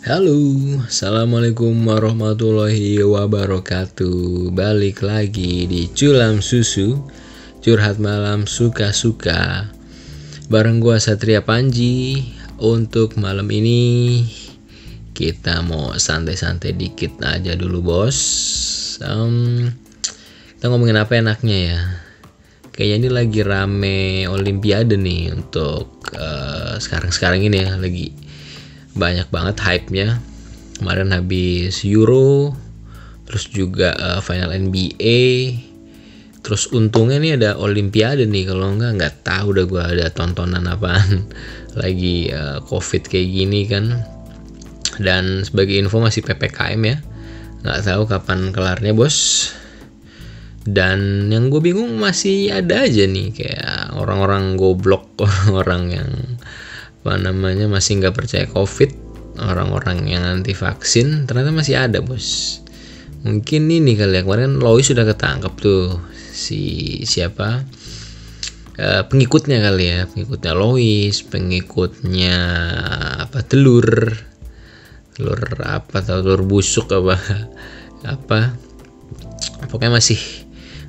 Halo, assalamualaikum warahmatullahi wabarakatuh. Balik lagi di Culam Susu, curhat malam suka-suka. Bareng gua Satria Panji. Untuk malam ini kita mau santai-santai dikit aja dulu, bos. Kita ngomongin apa enaknya ya? Kayaknya ini lagi rame Olimpiade nih untuk sekarang-sekarang ini ya, lagi banyak banget hype-nya. Kemarin habis Euro, terus juga final NBA. Terus untungnya nih ada Olimpiade nih, kalau nggak tahu udah gue ada tontonan apaan. Lagi COVID kayak gini kan. Dan sebagai info masih PPKM ya, nggak tahu kapan kelarnya, bos. Dan yang gue bingung masih ada aja nih kayak orang-orang goblok, orang-orang yang masih nggak percaya COVID, orang-orang yang anti vaksin, ternyata masih ada, bos. Mungkin ini kali ya, kemarin Lois sudah ketangkep tuh si siapa pengikutnya kali ya, pengikutnya Lois, pengikutnya telur apa, atau telur busuk apa pokoknya masih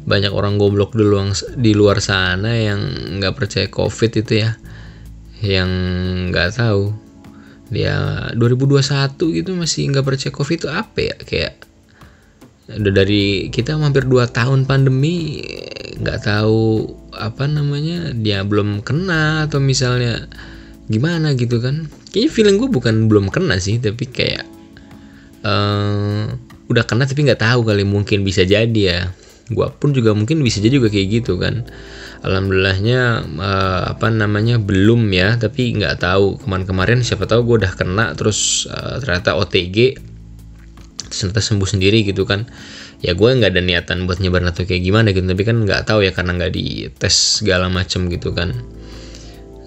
banyak orang goblok di luar sana yang nggak percaya COVID itu ya, yang nggak tahu dia 2021 gitu masih nggak percaya COVID itu apa ya. Kayak udah dari kita hampir 2 tahun pandemi nggak tahu dia belum kena atau misalnya gimana gitu kan. Kayaknya feeling gue bukan belum kena sih, tapi kayak udah kena tapi nggak tahu kali, mungkin bisa jadi ya. Gua pun juga mungkin bisa jadi juga kayak gitu kan. Alhamdulillahnya belum ya, tapi nggak tahu kemarin siapa tahu gue udah kena terus ternyata OTG ternyata sembuh sendiri gitu kan. Ya gue nggak ada niatan buat nyebar atau kayak gimana gitu, tapi kan nggak tahu ya karena nggak dites segala macem gitu kan.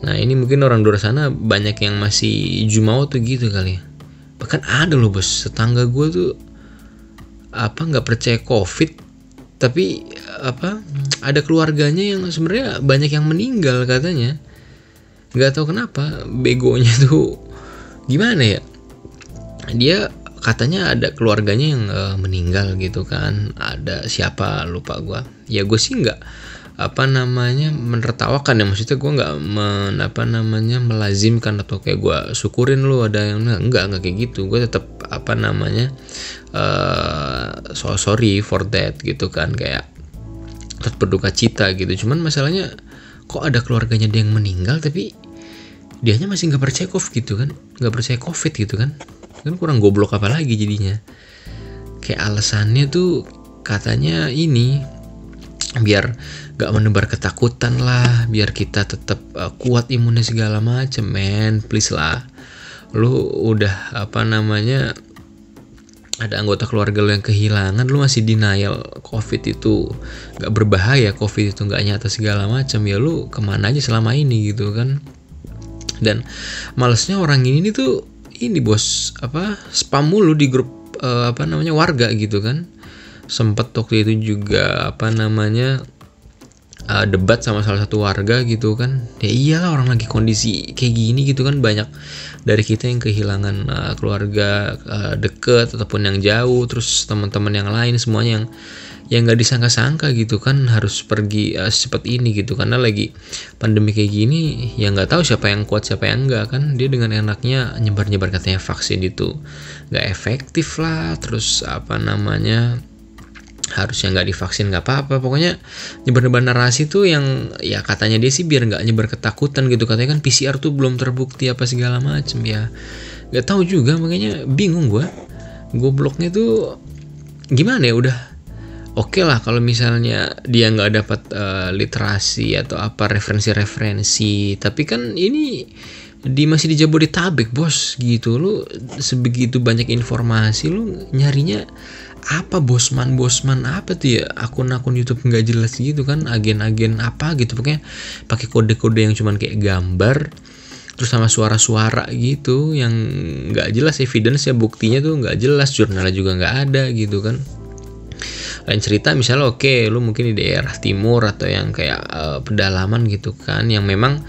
Nah ini mungkin orang luar sana banyak yang masih jumawa tuh gitu kali ya. Bahkan ada loh, bos, tetangga gue tuh nggak percaya COVID, tapi ada keluarganya yang sebenarnya banyak yang meninggal katanya. Nggak tahu kenapa begonya tuh gimana ya, dia katanya ada keluarganya yang meninggal gitu kan. Ada siapa lupa gue ya. Gue sih nggak menertawakan ya, maksudnya gue nggak melazimkan atau kayak gue syukurin lu ada yang enggak kayak gitu. Gue tetap so sorry for that gitu kan, kayak tetap berduka cita gitu. Cuman masalahnya kok ada keluarganya dia yang meninggal tapi dianya masih nggak percaya COVID gitu kan, nggak percaya COVID gitu kan kurang goblok apa lagi jadinya. Kayak alasannya tuh katanya ini biar gak menebar ketakutan lah, biar kita tetap kuat imunnya segala macem. Men, please lah, lu udah ada anggota keluarga lu yang kehilangan, lu masih denial COVID itu gak berbahaya, COVID itu gak nyata segala macam. Ya lu kemana aja selama ini gitu kan. Dan malesnya orang ini tuh bos spam mulu di grup warga gitu kan. Sempet waktu itu juga debat sama salah satu warga gitu kan. Ya iyalah, orang lagi kondisi kayak gini gitu kan. Banyak dari kita yang kehilangan keluarga deket ataupun yang jauh, terus teman-teman yang lain semuanya yang nggak disangka-sangka gitu kan harus pergi secepat ini gitu, karena lagi pandemi kayak gini. Ya nggak tahu siapa yang kuat siapa yang enggak kan. Dia dengan enaknya nyebar-nyebar katanya vaksin itu nggak efektif lah, terus harusnya nggak divaksin nggak apa-apa. Pokoknya nyebar-nyebar narasi tuh yang ya katanya dia sih biar nggak nyebar ketakutan gitu. Katanya kan PCR tuh belum terbukti apa segala macem ya. Nggak tahu juga, makanya bingung gue. Gobloknya tuh gimana ya, udah oke lah kalau misalnya dia nggak dapat literasi atau apa referensi, tapi kan ini masih di Jabodetabek, bos, gitu. Lu sebegitu banyak informasi, lu nyarinya apa, bosman apa tuh ya, akun-akun YouTube nggak jelas gitu kan, agen-agen apa gitu, pokoknya pakai kode-kode yang cuman kayak gambar terus sama suara-suara gitu yang nggak jelas, evidence ya, buktinya tuh nggak jelas, jurnalnya juga nggak ada gitu kan. Lain cerita misalnya lu mungkin di daerah timur atau yang kayak pedalaman gitu kan, yang memang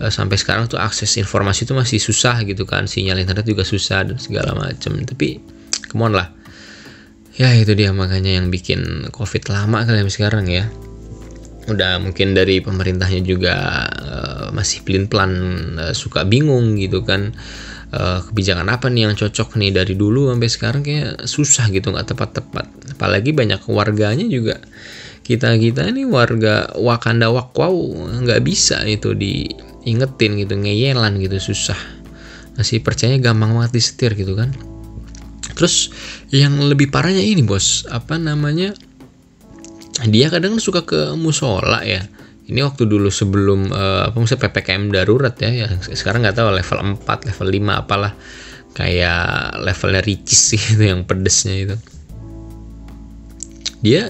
sampai sekarang tuh akses informasi itu masih susah gitu kan, sinyal internet juga susah dan segala macam. Tapi come on lah, ya itu dia makanya yang bikin COVID lama kalian sekarang ya. Udah mungkin dari pemerintahnya juga masih pelin-pelan, suka bingung gitu kan, kebijakan apa nih yang cocok nih. Dari dulu sampai sekarang kayak susah gitu, nggak tepat-tepat. Apalagi banyak warganya juga, kita nih warga Wakanda Wakwau nggak bisa itu diingetin gitu, ngeyelan gitu, susah, masih percaya gampang banget disetir gitu kan. Terus yang lebih parahnya ini bos, apa namanya, dia kadang suka ke musola ya. Ini waktu dulu sebelum misalnya PPKM darurat ya sekarang nggak tahu level 4, level 5 apalah, kayak levelnya Ricis gitu yang pedesnya itu. Dia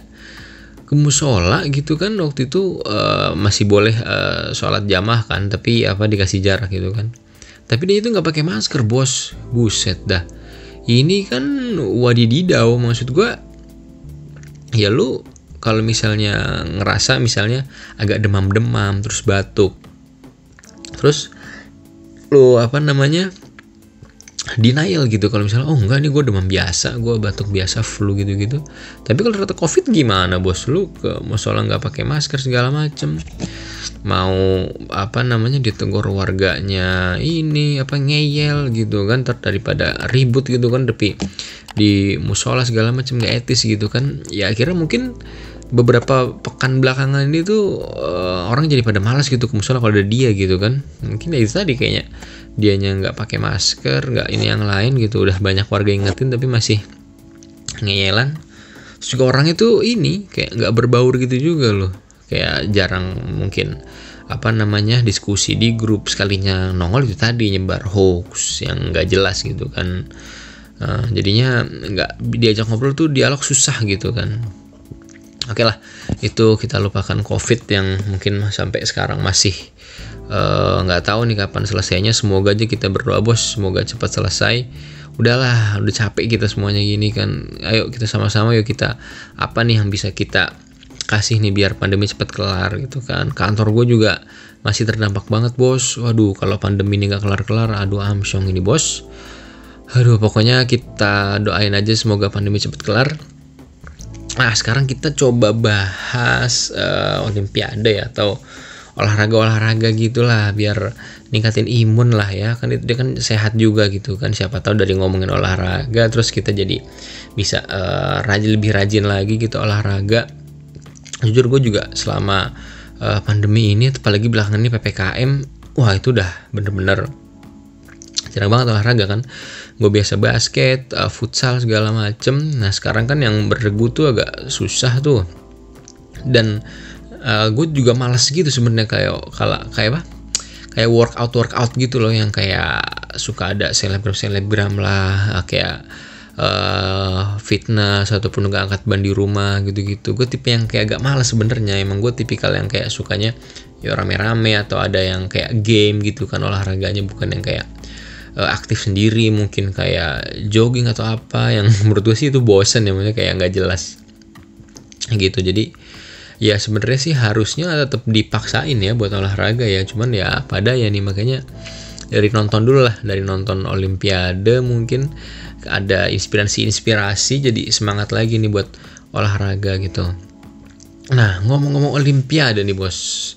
ke musola gitu kan, waktu itu masih boleh sholat jamaah kan, tapi dikasih jarak gitu kan. Tapi dia itu nggak pakai masker bos, buset dah. Ini kan wadididau, maksud gue ya, lu kalau misalnya ngerasa misalnya agak demam-demam terus batuk, terus lu denial gitu kalau misalnya oh enggak nih gue demam biasa, gue batuk biasa, flu gitu. Tapi kalau ternyata COVID gimana bos? Lu ke musola nggak pakai masker segala macem, mau ditegur warganya ini ngeyel gitu kan, daripada ribut gitu kan, tapi di musola segala macam nggak etis gitu kan. Ya akhirnya mungkin beberapa pekan belakangan ini tuh orang jadi pada malas gitu ke musola kalau ada dia gitu kan. Mungkin ya itu tadi, kayaknya dianya nggak pakai masker, nggak ini yang lain gitu. Udah banyak warga ingetin tapi masih ngeyelan. Terus juga orang itu ini kayak nggak berbaur gitu juga loh, kayak jarang mungkin diskusi di grup, sekalinya nongol itu tadi nyebar hoax yang nggak jelas gitu kan. Jadinya nggak diajak ngobrol tuh, dialog susah gitu kan. Oke lah, itu kita lupakan COVID yang mungkin sampai sekarang masih nggak tahu nih kapan selesainya. Semoga aja kita berdoa bos, semoga cepat selesai. Udahlah, udah capek kita semuanya gini kan. Ayo kita sama-sama, yuk kita apa nih yang bisa kita kasih nih biar pandemi cepat kelar gitu kan. Kantor gue juga masih terdampak banget bos. Waduh, kalau pandemi ini nggak kelar-kelar, aduh amsyong ini bos. Aduh, pokoknya kita doain aja semoga pandemi cepat kelar. Nah, sekarang kita coba bahas Olimpiade ya, atau olahraga gitulah, biar ningkatin imun lah ya. Kan dia kan sehat juga gitu kan. Siapa tahu dari ngomongin olahraga terus kita jadi bisa lebih rajin lagi gitu olahraga. Jujur gue juga selama pandemi ini, apalagi belakangan ini PPKM, wah itu udah bener-bener jarang banget olahraga kan. Gue biasa basket, futsal segala macem. Nah sekarang kan yang beregu tuh agak susah tuh. Dan gue juga malas gitu sebenarnya, kayak workout gitu loh, yang kayak suka ada selebgram lah, kayak fitness ataupun nggak angkat ban di rumah gitu. Gue tipe yang kayak agak malas sebenarnya. Emang gue tipikal yang kayak sukanya ya rame-rame, atau ada yang kayak game gitu kan olahraganya, bukan yang kayak aktif sendiri, mungkin kayak jogging atau apa yang menurut gue sih itu bosan ya, maksudnya kayak nggak jelas gitu. Jadi ya sebenarnya sih harusnya tetap dipaksain ya buat olahraga ya, cuman ya pada ya nih, makanya dari nonton dulu lah, dari nonton Olimpiade mungkin ada inspirasi jadi semangat lagi nih buat olahraga gitu. Nah ngomong-ngomong Olimpiade nih bos,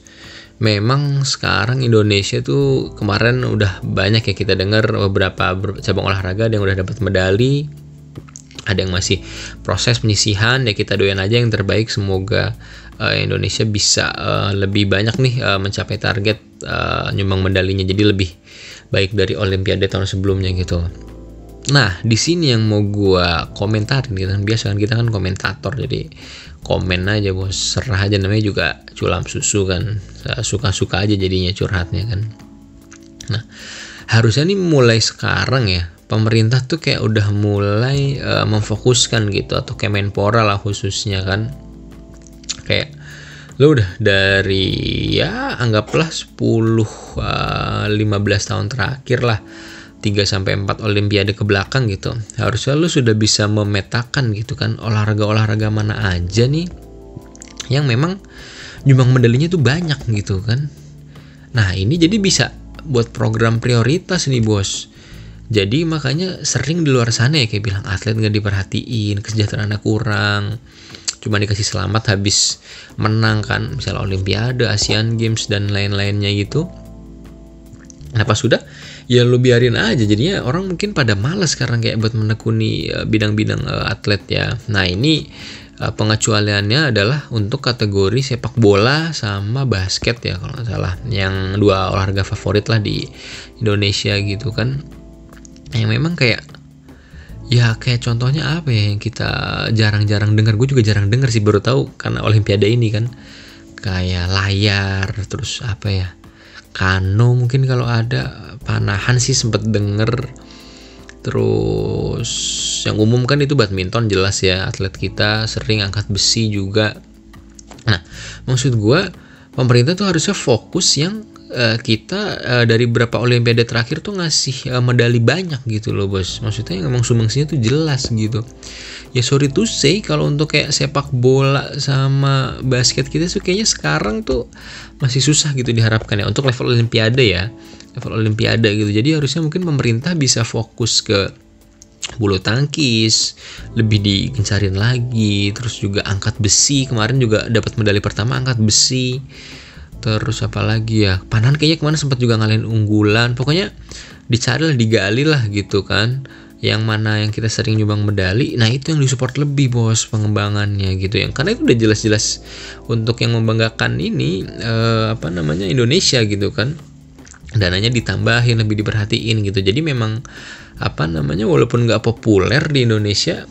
memang sekarang Indonesia tuh kemarin udah banyak ya kita dengar beberapa cabang olahraga ada yang udah dapat medali, ada yang masih proses penyisihan. Ya kita doain aja yang terbaik, semoga Indonesia bisa lebih banyak nih mencapai target nyumbang medalinya, jadi lebih baik dari Olimpiade tahun sebelumnya gitu. Nah di sini yang mau gua komentarin gitu kan, biasa kan kita kan komentator, jadi komen aja bos, serah aja, namanya juga culam susu kan, suka-suka aja jadinya curhatnya kan. Nah harusnya nih mulai sekarang ya pemerintah tuh kayak udah mulai memfokuskan gitu, atau Kemenpora lah khususnya kan, kayak lo udah dari ya anggaplah 10-15 tahun terakhir lah, 3-4 Olimpiade ke belakang gitu, harusnya lu sudah bisa memetakan gitu kan olahraga mana aja nih yang memang nyumbang medalinya tuh banyak gitu kan. Nah ini jadi bisa buat program prioritas nih bos. Jadi makanya sering di luar sana ya kayak bilang atlet nggak diperhatiin, kesejahteraannya kurang, cuma dikasih selamat habis menang kan, misalnya Olimpiade, Asian Games dan lain-lainnya gitu. Nah pas sudah ya lu biarin aja, jadinya orang mungkin pada malas sekarang kayak buat menekuni bidang-bidang atlet ya. Nah ini pengecualiannya adalah untuk kategori sepak bola sama basket ya kalau nggak salah, yang dua olahraga favorit lah di Indonesia gitu kan, yang memang kayak ya kayak contohnya apa ya yang kita jarang-jarang dengar, gue juga jarang dengar sih, baru tahu karena Olimpiade ini kan, kayak layar, terus apa ya, kano mungkin kalau ada, panahan sih sempet denger, terus yang umum kan itu badminton jelas ya, atlet kita sering angkat besi juga. Nah maksud gue pemerintah tuh harusnya fokus yang kita dari beberapa Olimpiade terakhir tuh ngasih medali banyak gitu loh bos, maksudnya yang emang sumbangsinya tuh jelas gitu ya. Sorry to say kalau untuk kayak sepak bola sama basket kita tuh kayaknya sekarang tuh masih susah gitu diharapkan ya untuk level Olimpiade ya, level Olimpiade gitu. Jadi harusnya mungkin pemerintah bisa fokus ke bulu tangkis lebih digencarin lagi, terus juga angkat besi, kemarin juga dapat medali pertama angkat besi. Terus apa lagi ya, panahan kayaknya kemarin sempat juga ngalahin unggulan. Pokoknya dicari lah, digali lah gitu kan, yang mana yang kita sering nyumbang medali, nah itu yang disupport lebih bos pengembangannya gitu ya, karena itu udah jelas-jelas untuk yang membanggakan ini Indonesia gitu kan, dananya ditambahin, lebih diperhatiin gitu. Jadi memang walaupun nggak populer di Indonesia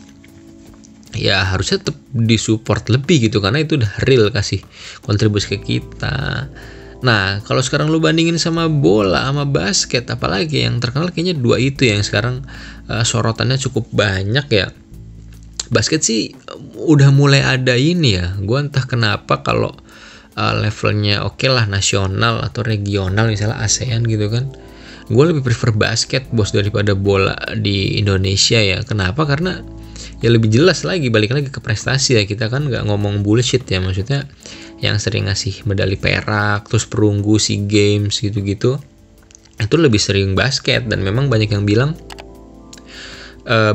ya harusnya tetap disupport lebih gitu, karena itu udah real kasih kontribusi ke kita. Nah kalau sekarang lu bandingin sama bola sama basket, apalagi yang terkenal kayaknya dua itu yang sekarang sorotannya cukup banyak ya. Basket sih udah mulai ada ini ya, gua entah kenapa kalau levelnya oke lah nasional atau regional misalnya ASEAN gitu kan, gue lebih prefer basket bos daripada bola di Indonesia ya. Kenapa? Karena ya lebih jelas lagi, balik lagi ke prestasi ya, kita kan nggak ngomong bullshit ya, maksudnya yang sering ngasih medali perak terus perunggu SEA Games gitu-gitu itu lebih sering basket. Dan memang banyak yang bilang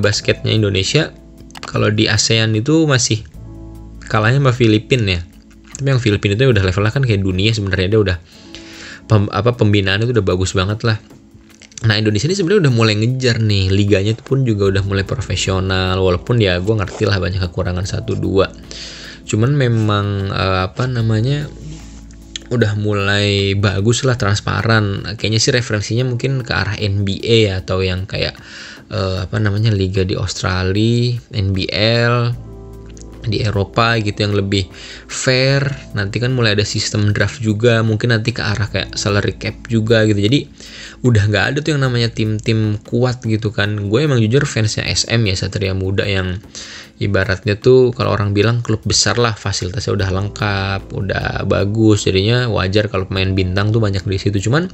basketnya Indonesia kalau di ASEAN itu masih kalahnya sama Filipina ya. Tapi yang Filipina itu udah levelnya kan kayak dunia sebenarnya, dia udah pembinaan itu udah bagus banget lah. Nah Indonesia ini sebenarnya udah mulai ngejar nih, liganya pun juga udah mulai profesional, walaupun ya gue ngerti lah banyak kekurangan 1-2, cuman memang udah mulai bagus lah, transparan. Kayaknya sih referensinya mungkin ke arah NBA ya, atau yang kayak liga di Australia, NBL di Eropa gitu yang lebih fair. Nanti kan mulai ada sistem draft juga, mungkin nanti ke arah kayak salary cap juga gitu. Jadi udah nggak ada tuh yang namanya tim-tim kuat gitu kan. Gue emang jujur fansnya SM ya, Satria Muda, yang ibaratnya tuh kalau orang bilang klub besar lah, fasilitasnya udah lengkap, udah bagus, jadinya wajar kalau pemain bintang tuh banyak di situ. Cuman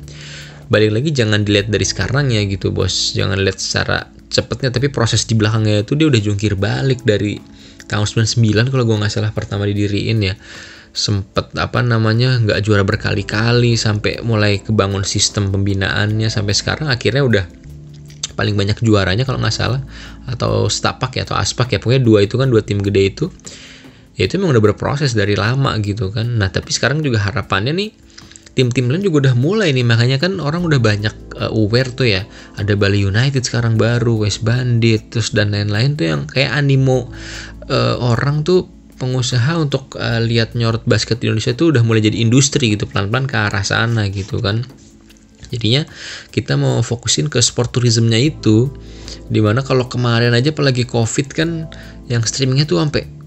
balik lagi jangan dilihat dari sekarang ya gitu bos, jangan lihat secara cepetnya, tapi proses di belakangnya itu dia udah jungkir balik dari tahun 99 kalau gue nggak salah pertama didiriin ya. Sempet nggak juara berkali-kali, sampai mulai kebangun sistem pembinaannya, sampai sekarang akhirnya udah paling banyak juaranya kalau nggak salah, atau Stapak ya atau Aspak ya, pokoknya dua itu kan, dua tim gede itu ya, itu memang udah berproses dari lama gitu kan. Nah tapi sekarang juga harapannya nih tim-tim lain juga udah mulai nih, makanya kan orang udah banyak aware tuh ya, ada Bali United sekarang baru, West Bandit, terus dan lain-lain tuh yang kayak animo orang tuh, pengusaha untuk lihat nyorot basket di Indonesia tuh udah mulai jadi industri gitu, pelan-pelan ke arah sana gitu kan. Jadinya kita mau fokusin ke sport tourismnya itu, dimana kalau kemarin aja apalagi COVID kan yang streamingnya tuh sampai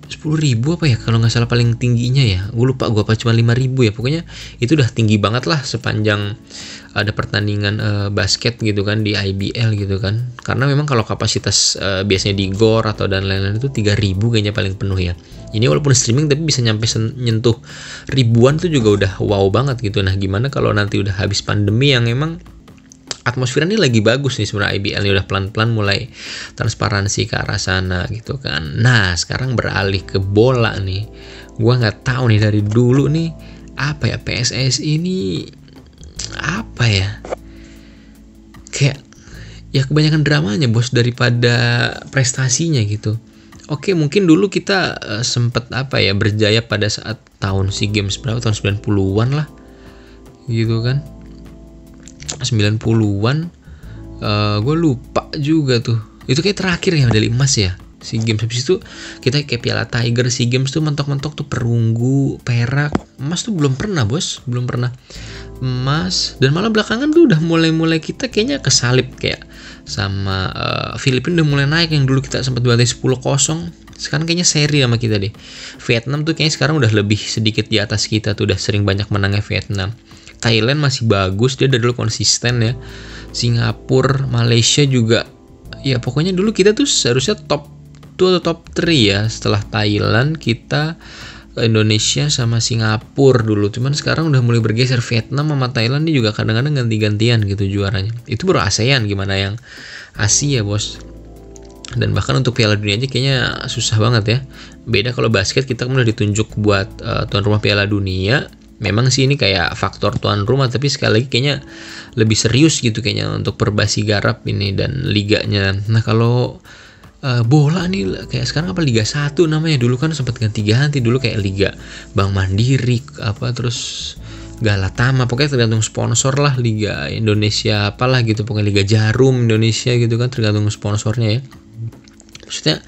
10.000 apa ya kalau nggak salah paling tingginya ya, gue lupa gue apa, cuma 5.000 ya, pokoknya itu udah tinggi banget lah sepanjang ada pertandingan basket gitu kan di IBL gitu kan. Karena memang kalau kapasitas biasanya di GOR atau dan lain-lain itu 3.000 kayaknya paling penuh ya. Ini walaupun streaming tapi bisa nyampe nyentuh ribuan tuh juga udah wow banget gitu. Nah gimana kalau nanti udah habis pandemi yang emang atmosfernya ini lagi bagus nih sebenarnya, IBL ini udah pelan-pelan mulai transparansi ke arah sana gitu kan. Nah sekarang beralih ke bola nih, gua nggak tahu nih dari dulu nih apa ya, PSSI ini apa ya, kayak ya kebanyakan dramanya bos daripada prestasinya gitu. Oke, mungkin dulu kita sempet apa ya, berjaya pada saat tahun SEA Games berapa, tahun 90-an lah gitu kan, 90-an. Gue lupa juga tuh, itu kayak terakhir ya medali emas ya SEA Games. Habis itu kita kayak Piala Tiger, SEA Games tuh mentok-mentok tuh perunggu, perak, emas tuh belum pernah bos, belum pernah emas. Dan malah belakangan tuh udah mulai kita kayaknya kesalip, kayak sama Filipina udah mulai naik, yang dulu kita sempat bantai 10-0, sekarang kayaknya seri sama kita deh. Vietnam tuh kayaknya sekarang udah lebih sedikit di atas kita tuh, udah sering banyak menangnya Vietnam. Thailand masih bagus, dia dari dulu konsisten ya. Singapura, Malaysia juga ya, pokoknya dulu kita tuh seharusnya top 2 atau top 3 ya. Setelah Thailand kita Indonesia sama Singapura dulu, cuman sekarang udah mulai bergeser. Vietnam sama Thailand ini juga kadang-kadang ganti-gantian gitu juaranya. Itu baru ASEAN, gimana yang Asia bos. Dan bahkan untuk Piala Dunia aja kayaknya susah banget ya. Beda kalau basket, kita udah ditunjuk buat tuan rumah Piala Dunia. Memang sih ini kayak faktor tuan rumah, tapi sekali lagi kayaknya lebih serius gitu kayaknya untuk perbasi garap ini dan liganya. Nah kalau bola nih kayak sekarang apa, Liga 1 namanya, dulu kan sempat ganti-ganti, dulu kayak Liga Bank Mandiri apa, terus Galatama, pokoknya tergantung sponsor lah. Liga Indonesia apalah gitu, pokoknya Liga Jarum Indonesia gitu kan, tergantung sponsornya ya. Maksudnya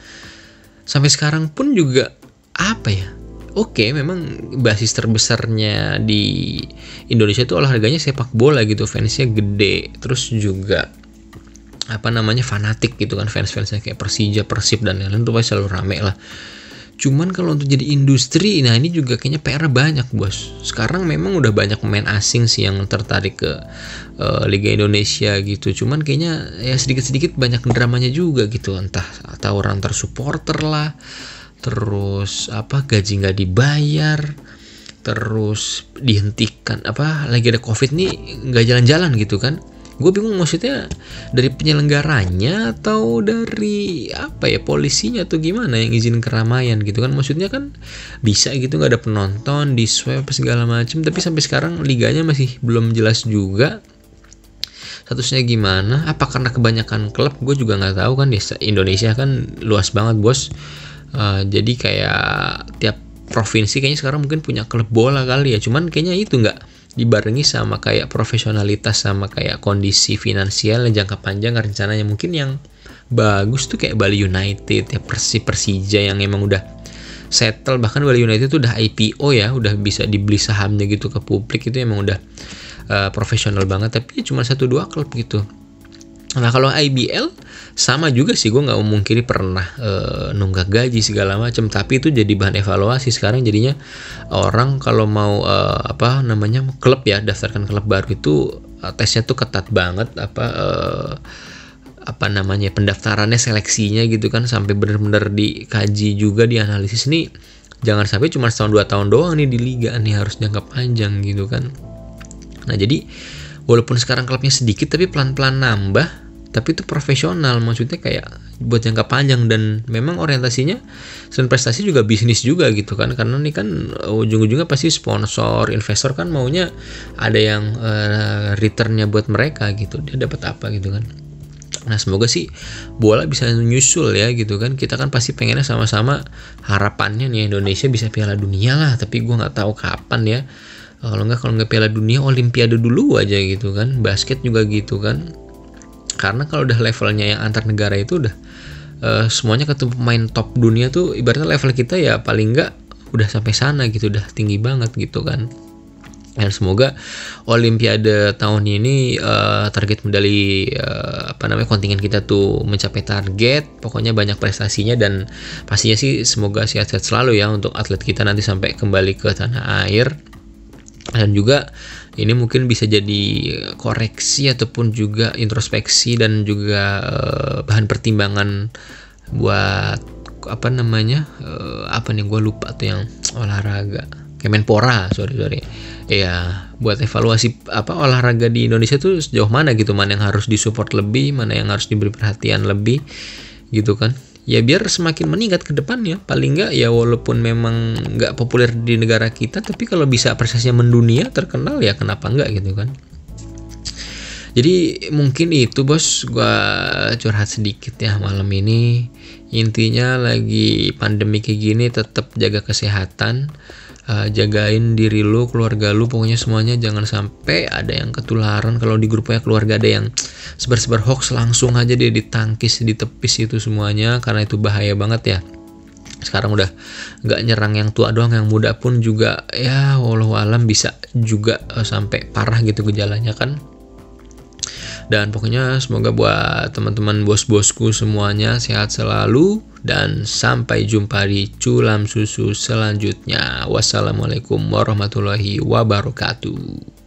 sampai sekarang pun juga apa ya, oke, memang basis terbesarnya di Indonesia itu olahraganya sepak bola gitu, fansnya gede, terus juga apa namanya, fanatik gitu kan, fans-fansnya kayak Persija, Persib dan lain-lain tuh pasti selalu rame lah. Cuman kalau untuk jadi industri, nah ini juga kayaknya PR banyak bos. Sekarang memang udah banyak pemain asing sih yang tertarik ke Liga Indonesia gitu. Cuman kayaknya ya sedikit-sedikit banyak dramanya juga gitu, entah orang tersupporter lah, terus apa, gaji nggak dibayar, terus dihentikan apa, lagi ada COVID nih nggak jalan-jalan gitu kan. Gue bingung maksudnya dari penyelenggaranya atau dari apa ya, polisinya atau gimana yang izin keramaian gitu kan. Maksudnya kan bisa gitu nggak ada penonton, di swab segala macam, tapi sampai sekarang liganya masih belum jelas juga statusnya gimana. Apa karena kebanyakan klub, gue juga nggak tahu kan. Indonesia kan luas banget bos. Jadi kayak tiap provinsi kayaknya sekarang mungkin punya klub bola kali ya. Cuman kayaknya itu nggak dibarengi sama kayak profesionalitas, sama kayak kondisi finansial yang jangka panjang rencananya. Mungkin yang bagus tuh kayak Bali United ya, Persija yang emang udah settle. Bahkan Bali United tuh udah IPO ya, udah bisa dibeli sahamnya gitu ke publik. Itu emang udah profesional banget. Tapi cuma 1-2 klub gitu. Nah kalau IBL sama juga sih, gue nggak memungkiri pernah nunggak gaji segala macam, tapi itu jadi bahan evaluasi. Sekarang jadinya orang kalau mau apa namanya, klub ya, daftarkan klub baru itu tesnya tuh ketat banget, apa namanya, pendaftarannya, seleksinya gitu kan, sampai benar-benar dikaji juga, dianalisis nih. Jangan sampai cuma setahun 2 tahun doang nih di liga nih, harus jangka panjang gitu kan. Nah jadi walaupun sekarang klubnya sedikit tapi pelan-pelan nambah, tapi itu profesional, maksudnya kayak buat jangka panjang. Dan memang orientasinya selain prestasi juga bisnis juga gitu kan, karena ini kan ujung-ujungnya pasti sponsor, investor kan maunya ada yang returnnya buat mereka gitu, dia dapat apa gitu kan. Nah semoga sih bola bisa nyusul ya gitu kan. Kita kan pasti pengennya sama-sama, harapannya nih Indonesia bisa Piala Dunia lah, tapi gue nggak tahu kapan ya. Kalau nggak Piala Dunia, Olimpiade dulu aja gitu kan. Basket juga gitu kan. Karena kalau udah levelnya yang antar negara itu udah semuanya ketemu pemain top dunia tuh, ibaratnya level kita ya paling nggak udah sampai sana gitu, udah tinggi banget gitu kan. Dan semoga Olimpiade tahun ini target medali apa namanya, kontingen kita tuh mencapai target. Pokoknya banyak prestasinya, dan pastinya sih semoga sehat-sehat selalu ya untuk atlet kita nanti sampai kembali ke tanah air. Dan juga ini mungkin bisa jadi koreksi ataupun juga introspeksi dan juga bahan pertimbangan buat apa namanya, apa nih gue lupa tuh yang olahraga, Kemenpora, sorry ya, buat evaluasi apa olahraga di Indonesia tuh sejauh mana gitu, mana yang harus disupport lebih, mana yang harus diberi perhatian lebih gitu kan. Ya biar semakin meningkat ke depannya, paling nggak ya walaupun memang nggak populer di negara kita, tapi kalau bisa prestasinya mendunia, terkenal ya kenapa nggak gitu kan. Jadi mungkin itu bos, gua curhat sedikit ya malam ini. Intinya lagi pandemi kayak gini tetap jaga kesehatan, jagain diri lu, keluarga lu, pokoknya semuanya jangan sampai ada yang ketularan. Kalau di grupnya keluarga ada yang sebar-sebar hoax, langsung aja dia ditangkis, ditepis itu semuanya, karena itu bahaya banget ya. Sekarang udah nggak nyerang yang tua doang, yang muda pun juga ya wallahu alam bisa juga sampai parah gitu gejalanya kan. Dan pokoknya semoga buat teman-teman bos-bosku semuanya sehat selalu, dan sampai jumpa di Culam Susu selanjutnya. Wassalamualaikum warahmatullahi wabarakatuh.